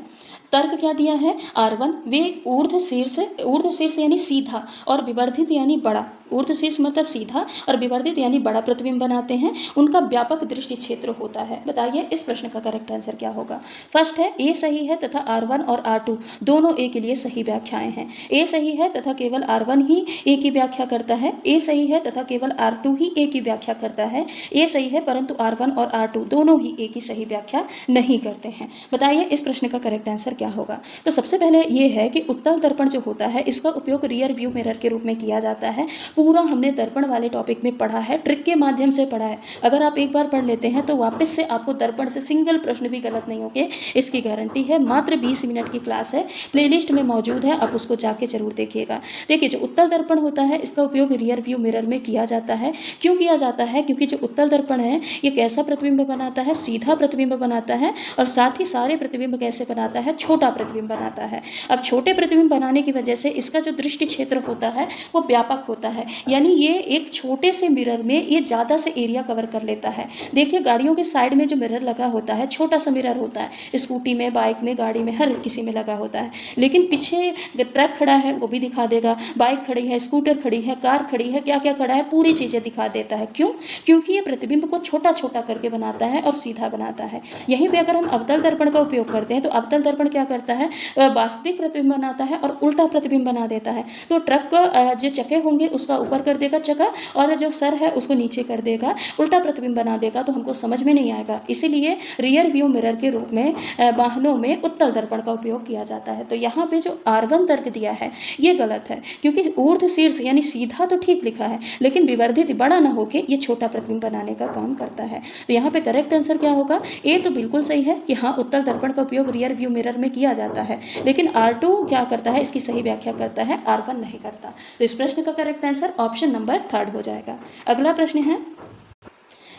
तर्क क्या दिया है, R1 वे ऊर्ध्व शीर्ष यानी सीधा और विवर्धित यानी बड़ा, ऊर्ध्व शीर्ष मतलब सीधा और विवर्धित यानी बड़ा प्रतिबिंब बनाते हैं, उनका व्यापक दृष्टि क्षेत्र होता है। बताइए इस प्रश्न का करेक्ट आंसर क्या होगा। फर्स्ट है ए सही है तथा R1 और R2 दोनों ए के लिए सही व्याख्याएं हैं। ए सही है तथा केवल R1 ही ए की व्याख्या करता है। ए सही है तथा केवल R2 ही ए की व्याख्या करता है। ए सही है परंतु R1 और R2 दोनों ही ए की सही व्याख्या नहीं करते हैं। बताइए इस प्रश्न का करेक्ट आंसर क्या होगा। तो सबसे पहले ये है कि उत्तल दर्पण जो होता है इसका उपयोग रियर व्यू मिरर के रूप में किया जाता है। पूरा हमने दर्पण वाले टॉपिक में पढ़ा है, ट्रिक के माध्यम से पढ़ा है। अगर आप एक बार पढ़ लेते हैं तो वापस से आपको दर्पण से सिंगल प्रश्न भी गलत नहीं होंगे, इसकी गारंटी है। मात्र 20 मिनट की क्लास है, प्लेलिस्ट में मौजूद है, आप उसको जाके जरूर देखिएगा। देखिए जो उत्तल दर्पण होता है इसका उपयोग रियर व्यू मिरर में किया जाता है। क्यों किया जाता है, क्योंकि जो उत्तल दर्पण है ये कैसा प्रतिबिंब बनाता है, सीधा प्रतिबिंब बनाता है। और साथ ही सारे प्रतिबिंब कैसे बनाता है, छोटा प्रतिबिंब बनाता है। अब छोटे प्रतिबिंब बनाने की वजह से इसका जो दृष्टि क्षेत्र होता है वो व्यापक होता है, यानी ये एक छोटे से मिरर में ये ज़्यादा से एरिया कवर कर लेता है। देखिए गाड़ियों के साइड में जो मिरर लगा होता है छोटा सा मिरर होता है, स्कूटी में, बाइक में, गाड़ी में, हर किसी में लगा होता है। लेकिन पीछे ट्रक खड़ा है वो भी दिखा देगा, बाइक खड़ी है, स्कूटर खड़ी है, कार खड़ी है, क्या क्या खड़ा है पूरी चीज़ें दिखा देता है। क्यों, क्योंकि ये प्रतिबिंब को छोटा छोटा करके बनाता है और सीधा बनाता है। यहीं पर अगर हम अवतल दर्पण का उपयोग करते हैं तो अवतल दर्पण क्या करता है, वास्तविक प्रतिबिंब बनाता है और उल्टा प्रतिबिंब बना देता है। तो ट्रक का जो चक्के होंगे उसका ऊपर कर देगा चक्का और जो सर है उसको नीचे कर देगा, उल्टा प्रतिबिंब बना देगा, तो हमको समझ में नहीं आएगा। इसीलिए रियर व्यू मिरर के रूप में वाहनों में उत्तल दर्पण का उपयोग किया जाता है। तो यहाँ पे जो R1 तर्क दिया है ये गलत है, क्योंकि ऊर्ध्व शीर्ष यानी सीधा तो ठीक लिखा है लेकिन विवर्धित बड़ा ना होके ये छोटा प्रतिबिंब बनाने का काम करता है। तो यहाँ पे करेक्ट आंसर क्या होगा, ए तो बिल्कुल सही है कि हाँ उत्तल दर्पण का उपयोग रियर व्यू मिरर में किया जाता है, लेकिन R2 क्या करता है, इसकी सही व्याख्या करता है, R1 नहीं करता। तो इस प्रश्न का करेक्ट आंसर ऑप्शन नंबर 3 हो जाएगा। अगला प्रश्न है,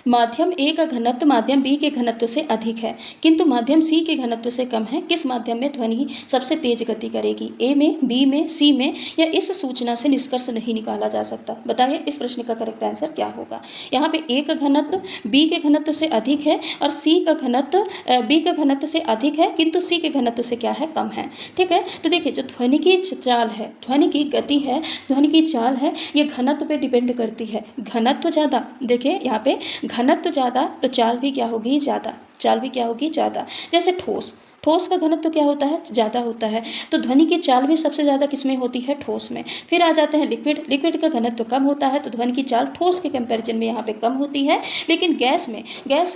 माध्यम ए का घनत्व माध्यम बी के घनत्व से अधिक है किंतु माध्यम सी के घनत्व से कम है, किस माध्यम में ध्वनि सबसे तेज गति करेगी, ए में, बी में, सी में, या इस सूचना से निष्कर्ष नहीं निकाला जा सकता। बताइए इस प्रश्न का करेक्ट आंसर क्या होगा। यहाँ पे ए का घनत्व बी के घनत्व से अधिक है और सी का घनत्व बी का घनत्व से अधिक है किंतु सी के घनत्व से क्या है, कम है। ठीक है, तो देखिए जो ध्वनि की चाल है, ध्वनि की गति है, ध्वनि की चाल है, ये घनत्व पे डिपेंड करती है। घनत्व ज़्यादा, देखिए यहाँ पे घनत्व ज़्यादा तो चाल भी क्या होगी, ज़्यादा, चाल भी क्या होगी, ज़्यादा। जैसे ठोस का घनत्व क्या होता है, ज़्यादा होता है, तो ध्वनि की चाल भी सबसे ज़्यादा किसमें होती है, ठोस में। फिर आ जाते हैं लिक्विड का घनत्व कम होता है तो ध्वनि की चाल ठोस के कंपैरिजन में यहाँ पे कम होती है। लेकिन गैस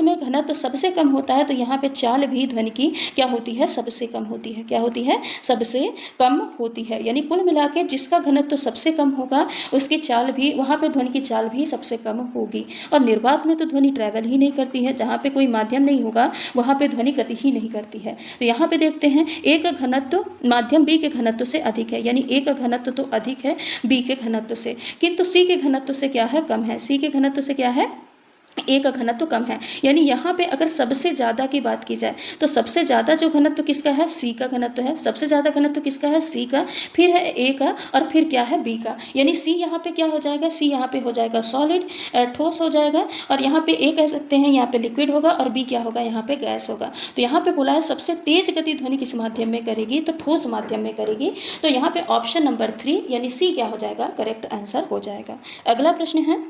में घनत्व सबसे कम होता है तो यहाँ पे चाल भी ध्वनि की क्या होती है, सबसे कम होती है। क्या होती है, सबसे कम होती है। यानी कुल मिला के जिसका घनत्व सबसे कम होगा उसकी चाल भी, वहाँ पर ध्वनि की चाल भी सबसे कम होगी। और निर्वात में तो ध्वनि ट्रैवल ही नहीं करती है, जहाँ पे कोई माध्यम नहीं होगा वहाँ पे ध्वनि गति ही नहीं करती है। तो यहाँ पे देखते हैं ए का घनत्व माध्यम बी के घनत्व से अधिक है, यानी ए का घनत्व तो अधिक है बी के घनत्व से, किंतु सी के घनत्व से क्या है, कम है। सी के घनत्व से क्या है, ए का घनत्व कम है। यानी यहाँ पे अगर सबसे ज़्यादा की बात की जाए तो सबसे ज़्यादा जो घनत्व किसका है, सी का घनत्व है। सबसे ज़्यादा घनत्व किसका है, सी का, फिर है ए का, और फिर क्या है, बी का। यानी सी यहाँ पे क्या हो जाएगा, सी यहाँ पे हो जाएगा सॉलिड, ठोस हो जाएगा, और यहाँ पे ए कह सकते हैं यहाँ पे लिक्विड होगा, और बी क्या होगा, यहाँ पे गैस होगा। तो यहाँ पे बोला है सबसे तेज गति ध्वनि किस माध्यम में करेगी, तो ठोस माध्यम में करेगी। तो यहाँ पे ऑप्शन नंबर 3 यानी सी क्या हो जाएगा, करेक्ट आंसर हो जाएगा। अगला प्रश्न है,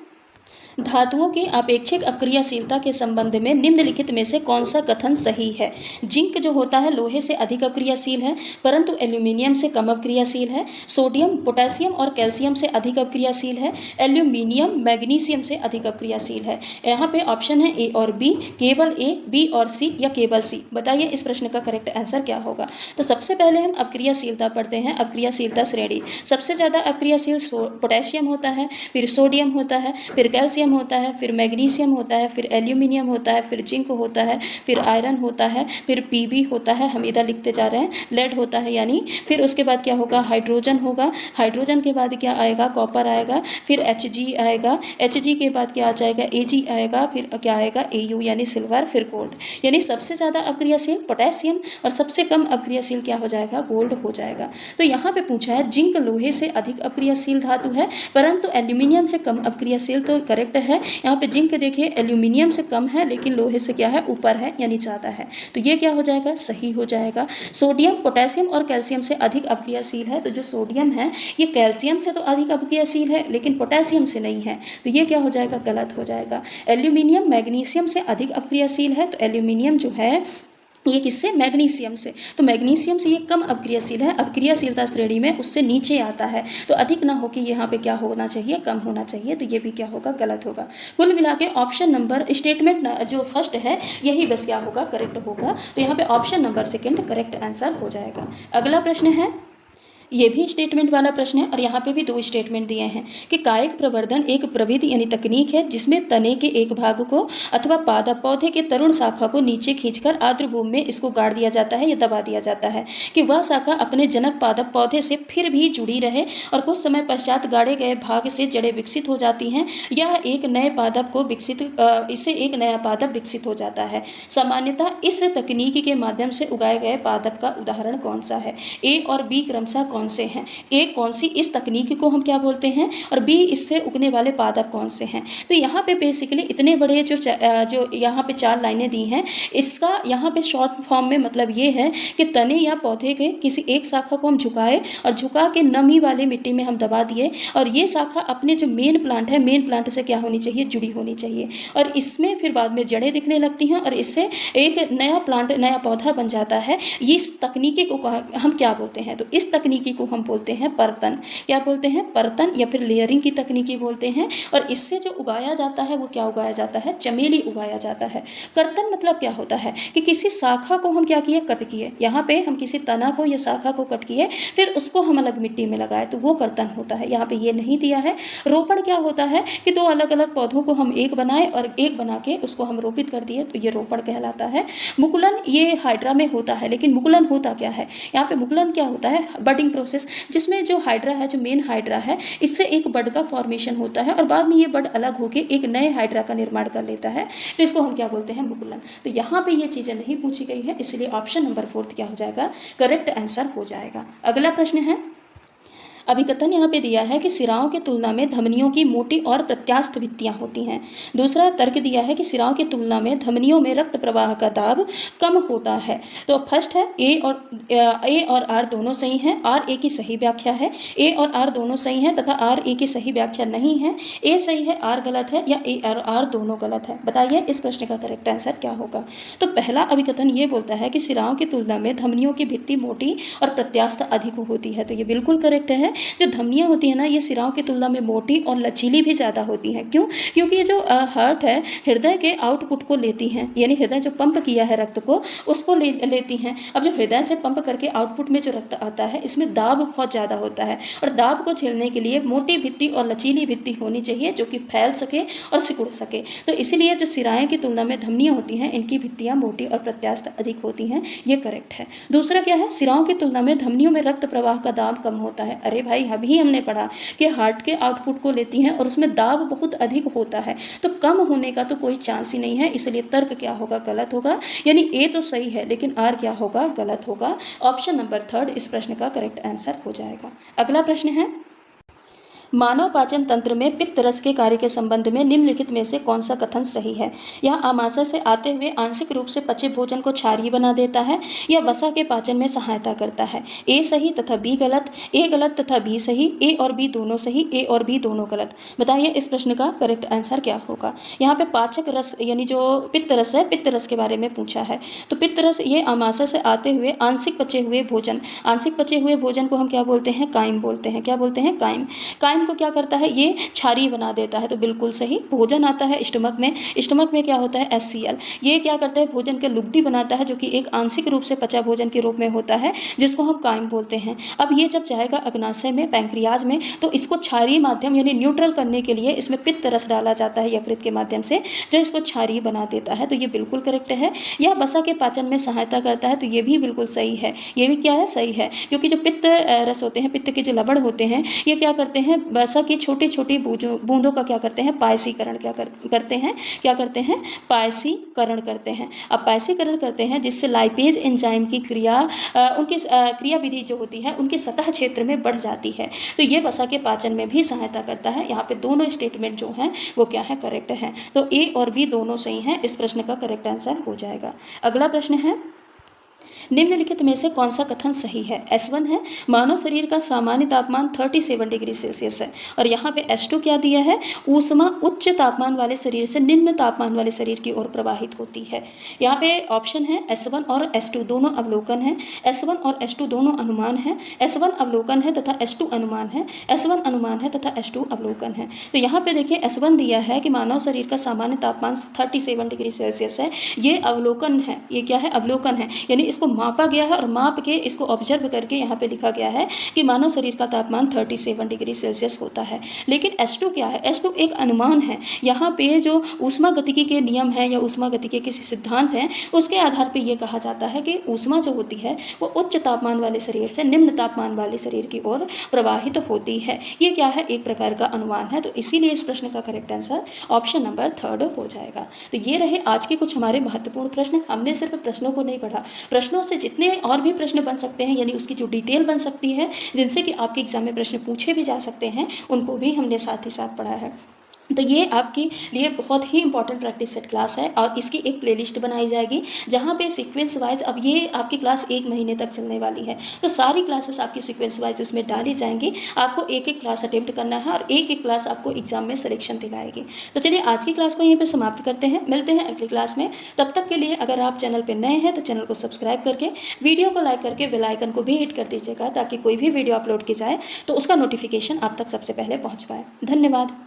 धातुओं की अपेक्षिक अक्रियाशीलता के संबंध में निम्नलिखित में से कौन सा कथन सही है। जिंक जो होता है लोहे से अधिक अक्रियाशील है, परंतु एल्यूमिनियम से कम अक्रियाशील है। सोडियम पोटेशियम और कैल्शियम से अधिक अक्रियाशील है। एल्यूमिनियम मैग्नीशियम से अधिक अक्रियाशील है। यहाँ पे ऑप्शन है ए और बी, केवल ए, बी और सी, या केवल सी। बताइए इस प्रश्न का करेक्ट आंसर क्या होगा। तो सबसे पहले हम अक्रियाशीलता पढ़ते हैं, अक्रियाशीलता श्रेणी। सबसे ज़्यादा अक्रियाशील पोटेशियम होता है, फिर सोडियम होता है, फिर कैल्शियम होता है, फिर मैग्नीशियम होता है, फिर एल्यूमिनियम होता है, फिर जिंक होता है, फिर आयरन होता है, फिर पीबी होता है, हम इधर लिखते जा रहे हैं, लेड होता है यानी, फिर उसके बाद क्या होगा, हाइड्रोजन होगा। हाइड्रोजन के बाद क्या आएगा, कॉपर आएगा, फिर Hg आएगा। Hg के बाद क्या आ जाएगा, Ag आएगा, फिर क्या आएगा, Au यानी सिल्वर, फिर गोल्ड। यानी सबसे ज़्यादा अक्रियाशील पोटेशियम और सबसे कम अक्रियाशील क्या हो जाएगा, गोल्ड हो जाएगा। तो यहाँ पे पूछा है जिंक लोहे से अधिक अक्रियाशील धातु है, परंतु एल्यूमिनियम से कम अक्रियाशील, तो करेक्ट है। यहाँ पे जिंक देखिए एल्यूमिनियम से कम है, लेकिन लोहे से क्या है, ऊपर है यानी ज़्यादा है। तो ये क्या हो जाएगा, सही हो जाएगा। सोडियम पोटेशियम और कैल्शियम से अधिक अक्रियाशील है, तो जो सोडियम है ये कैल्शियम से तो अधिक अक्रियाशील है, लेकिन पोटेशियम से नहीं है, तो ये क्या हो जाएगा, गलत हो जाएगा। एल्यूमिनियम मैग्नीशियम से अधिक अक्रियाशील है, तो एल्यूमिनियम जो है ये किससे, मैग्नीशियम से, तो मैग्नीशियम से ये कम अक्रियाशील है, अक्रियाशीलता श्रेणी में उससे नीचे आता है। तो अधिक ना हो कि यहाँ पे क्या होना चाहिए, कम होना चाहिए, तो ये भी क्या होगा, गलत होगा। कुल मिला के ऑप्शन नंबर स्टेटमेंट जो फर्स्ट है यही बस क्या होगा, करेक्ट होगा। तो यहाँ पे ऑप्शन नंबर 2 करेक्ट आंसर हो जाएगा। अगला प्रश्न है, ये भी स्टेटमेंट वाला प्रश्न है, और यहाँ पे भी 2 स्टेटमेंट दिए हैं कि कायिक प्रवर्धन एक प्रविधि यानी तकनीक है जिसमें तने के एक भाग को अथवा पादप पौधे के तरुण शाखा को नीचे खींचकर आर्द्र भूमि में इसको गाड़ दिया जाता है या दबा दिया जाता है कि वह शाखा अपने जनक पादप पौधे से फिर भी जुड़ी रहे, और कुछ समय पश्चात गाड़े गए भाग से जड़ें विकसित हो जाती हैं, या एक नए पादप को इससे एक नया पादप विकसित हो जाता है। सामान्यतः इस तकनीक के माध्यम से उगाए गए पादप का उदाहरण कौन सा है। ए और बी क्रमशः कौन से हैं, ए कौन सी इस तकनीक को हम क्या बोलते हैं, और बी इससे उगने वाले पादप कौन से हैं। तो यहाँ पे बेसिकली इतने बड़े जो यहाँ पे 4 लाइनें दी हैं, इसका यहाँ पे शॉर्ट फॉर्म में मतलब ये है कि तने या पौधे के किसी एक शाखा को हम झुकाए और झुका के नमी वाली मिट्टी में हम दबा दिए, और ये शाखा अपने जो मेन प्लांट है, मेन प्लांट से क्या होनी चाहिए, जुड़ी होनी चाहिए, और इसमें फिर बाद में जड़ें दिखने लगती हैं और इससे एक नया प्लांट, नया पौधा बन जाता है। ये इस तकनीकी को हम क्या बोलते हैं, तो इस तकनीकी को हम बोलते हैं परतन। क्या बोलते हैं, परतन, या फिर लेयरिंग की तकनीकी बोलते हैं। और इससे जो उगाया जाता है वो क्या उगाया जाता है, चमेली उगाया जाता है। कर्तन मतलब क्या होता है कि किसी शाखा को हम क्या किए, कट किए। यहाँ पे हम किसी तना को या शाखा को कट किए, फिर उसको हम अलग मिट्टी में लगाए, तो वो कर्तन होता है। यहाँ पे ये नहीं दिया है। रोपण क्या होता है कि 2 अलग अलग पौधों को हम एक बनाए और एक बना के उसको हम रोपित कर दिए, तो ये रोपण कहलाता है। मुकुलन ये हाइड्रा में होता है, लेकिन मुकुलन होता क्या है, यहाँ पे मुकुलन क्या होता है, बडिंग प्रोसेस, जिसमें जो हाइड्रा है, जो मेन हाइड्रा है, इससे एक बड का फॉर्मेशन होता है और बाद में ये बड अलग होकर एक नए हाइड्रा का निर्माण कर लेता है, तो इसको हम क्या बोलते हैं, मुकुलन। तो यहाँ पे ये चीज़ें नहीं पूछी गई है, इसलिए ऑप्शन नंबर 4 क्या हो जाएगा, करेक्ट आंसर हो जाएगा। अगला प्रश्न है, अभिकथन यहाँ पे दिया है कि सिराओं की तुलना में धमनियों की मोटी और प्रत्यास्थ भित्तियाँ होती हैं। दूसरा तर्क दिया है कि सिराओं की तुलना में धमनियों में रक्त प्रवाह का दाब कम होता है। तो फर्स्ट है ए और आर दोनों सही हैं, आर ए की सही व्याख्या है। ए और आर दोनों सही हैं तथा आर ए की सही व्याख्या नहीं है। ए सही है, आर गलत है, या ए और आर दोनों गलत है। बताइए इस प्रश्न का करेक्ट आंसर क्या होगा। तो पहला अभिकथन ये बोलता है कि सिराओं की तुलना में धमनियों की भित्ति मोटी और प्रत्यास्थ अधिक होती है, तो ये बिल्कुल करेक्ट है। जो धमनियाँ होती हैं ना, ये सिराओं की तुलना में मोटी और लचीली भी ज़्यादा होती हैं। क्यों? क्योंकि ये जो हार्ट है हृदय के आउटपुट को लेती हैं, यानी हृदय जो पंप किया है रक्त को उसको लेती हैं। अब जो हृदय से पंप करके आउटपुट में जो रक्त आता है इसमें दाब बहुत ज़्यादा होता है, और दाब को झेलने के लिए मोटी भित्ति और लचीली भित्ति होनी चाहिए जो कि फैल सके और सिकुड़ सके। तो इसीलिए जो सिराएं की तुलना में धमनियाँ होती हैं इनकी भित्तियाँ मोटी और प्रत्यास्थ अधिक होती हैं, ये करेक्ट है। दूसरा क्या है, सिराओं की तुलना में धमनियों में रक्त प्रवाह का दाब कम होता है। अरे भाई, अभी हमने पढ़ा कि हार्ट के आउटपुट को लेती हैं और उसमें दाब बहुत अधिक होता है, तो कम होने का तो कोई चांस ही नहीं है। इसलिए तर्क क्या होगा, गलत होगा। यानी ए तो सही है लेकिन आर क्या होगा, गलत होगा। ऑप्शन नंबर 3 इस प्रश्न का करेक्ट आंसर हो जाएगा। अगला प्रश्न है, मानव पाचन तंत्र में पित्त रस के कार्य के संबंध में निम्नलिखित में से कौन सा कथन सही है। यह आमाशय से आते हुए आंशिक रूप से पचे भोजन को क्षारीय बना देता है या वसा के पाचन में सहायता करता है। ए सही तथा बी गलत, ए गलत तथा बी सही, ए और बी दोनों सही, ए और बी दोनों गलत। बताइए इस प्रश्न का करेक्ट आंसर क्या होगा। यहाँ पे पाचक रस यानी जो पित्त रस है, पित्त रस के बारे में पूछा है। तो पित्त रस ये आमाशय से आते हुए आंशिक पचे हुए भोजन, आंशिक पचे हुए भोजन को हम क्या बोलते हैं, काइम बोलते हैं। क्या बोलते हैं, काइम। काइम को क्या करता है, ये क्षारीय बना देता है। तो बिल्कुल सही। भोजन आता है स्टमक में, स्टमक में क्या होता है, HCl। ये क्या करता है, भोजन के लुगदी बनाता है जो कि एक आंशिक रूप से पचा भोजन के रूप में होता है जिसको हम काइम बोलते हैं। अब ये जब जाएगा अग्नाशय में, पैंक्रियाज में, तो इसको क्षारीय माध्यम यानी न्यूट्रल करने के लिए इसमें पित्त रस डाला जाता है यकृत के माध्यम से, जो इसको क्षारीय बना देता है। तो ये बिल्कुल करेक्ट है। या वसा के पाचन में सहायता करता है, तो ये भी बिल्कुल सही है। ये भी क्या है, सही है। क्योंकि जो पित्त रस होते हैं, पित्त के जो लवण होते हैं, ये क्या करते हैं, वसा की छोटी छोटी बूंदों का क्या करते हैं, पायसीकरण करते हैं, क्या करते हैं, पायसीकरण करते हैं। अब पायसीकरण करते हैं जिससे लाइपेज एंजाइम की क्रिया उनकी क्रिया विधि जो होती है उनके सतह क्षेत्र में बढ़ जाती है। तो ये वसा के पाचन में भी सहायता करता है। यहाँ पे दोनों स्टेटमेंट जो हैं वो क्या है, करेक्ट है। तो ए और बी दोनों सही हैं। इस प्रश्न का करेक्ट आंसर हो जाएगा। अगला प्रश्न है, निम्नलिखित में से कौन सा कथन सही है। S1 है, मानव शरीर का सामान्य तापमान 37 डिग्री सेल्सियस है। और यहाँ पे S2 क्या दिया है, ऊष्मा उच्च तापमान वाले शरीर से निम्न तापमान वाले शरीर की ओर प्रवाहित होती है। यहाँ पे ऑप्शन है S1 और S2 दोनों अवलोकन है, S1 और S2 दोनों अनुमान है। S1 अवलोकन है तथा S2 अनुमान है, S1 अनुमान है तथा S2 अवलोकन है। तो यहाँ पे देखिए S1 दिया है कि मानव शरीर का सामान्य तापमान 37 डिग्री सेल्सियस है। ये अवलोकन है, ये क्या है, अवलोकन है। यानी इसको मापा गया है और माप के इसको ऑब्जर्व करके यहाँ पे लिखा गया है कि मानव शरीर का तापमान 37 डिग्री सेल्सियस होता है। लेकिन S2 क्या है, S2 एक अनुमान है। यहाँ पे जो ऊष्मा गतिकी के नियम है या ऊष्मा गतिकी के सिद्धांत हैं उसके आधार पे ये कहा जाता है कि ऊष्मा जो होती है वो उच्च तापमान वाले शरीर से निम्न तापमान वाले शरीर की ओर प्रवाहित होती है। ये क्या है, एक प्रकार का अनुमान है। तो इसीलिए इस प्रश्न का करेक्ट आंसर ऑप्शन नंबर 3 हो जाएगा। तो ये रहे आज के कुछ हमारे महत्वपूर्ण प्रश्न। हमने सिर्फ प्रश्नों को नहीं पढ़ा, प्रश्नों से जितने और भी प्रश्न बन सकते हैं, यानी उसकी जो डिटेल बन सकती है जिनसे कि आपके एग्जाम में प्रश्न पूछे भी जा सकते हैं, उनको भी हमने साथ ही साथ पढ़ा है। तो ये आपके लिए बहुत ही इंपॉर्टेंट प्रैक्टिस सेट क्लास है और इसकी एक प्लेलिस्ट बनाई जाएगी जहाँ पे सीक्वेंस वाइज, अब ये आपकी क्लास 1 महीने तक चलने वाली है, तो सारी क्लासेस आपकी सीक्वेंस वाइज उसमें डाली जाएंगी। आपको एक एक क्लास अटेम्प्ट करना है और एक एक क्लास आपको एग्जाम में सिलेक्शन दिलाएगी। तो चलिए आज की क्लास को यहीं पर समाप्त करते हैं, मिलते हैं अगली क्लास में। तब तक के लिए अगर आप चैनल पर नए हैं तो चैनल को सब्सक्राइब करके, वीडियो को लाइक करके बेल आइकन को भी हिट कर दीजिएगा ताकि कोई भी वीडियो अपलोड की जाए तो उसका नोटिफिकेशन आप तक सबसे पहले पहुँच पाए। धन्यवाद।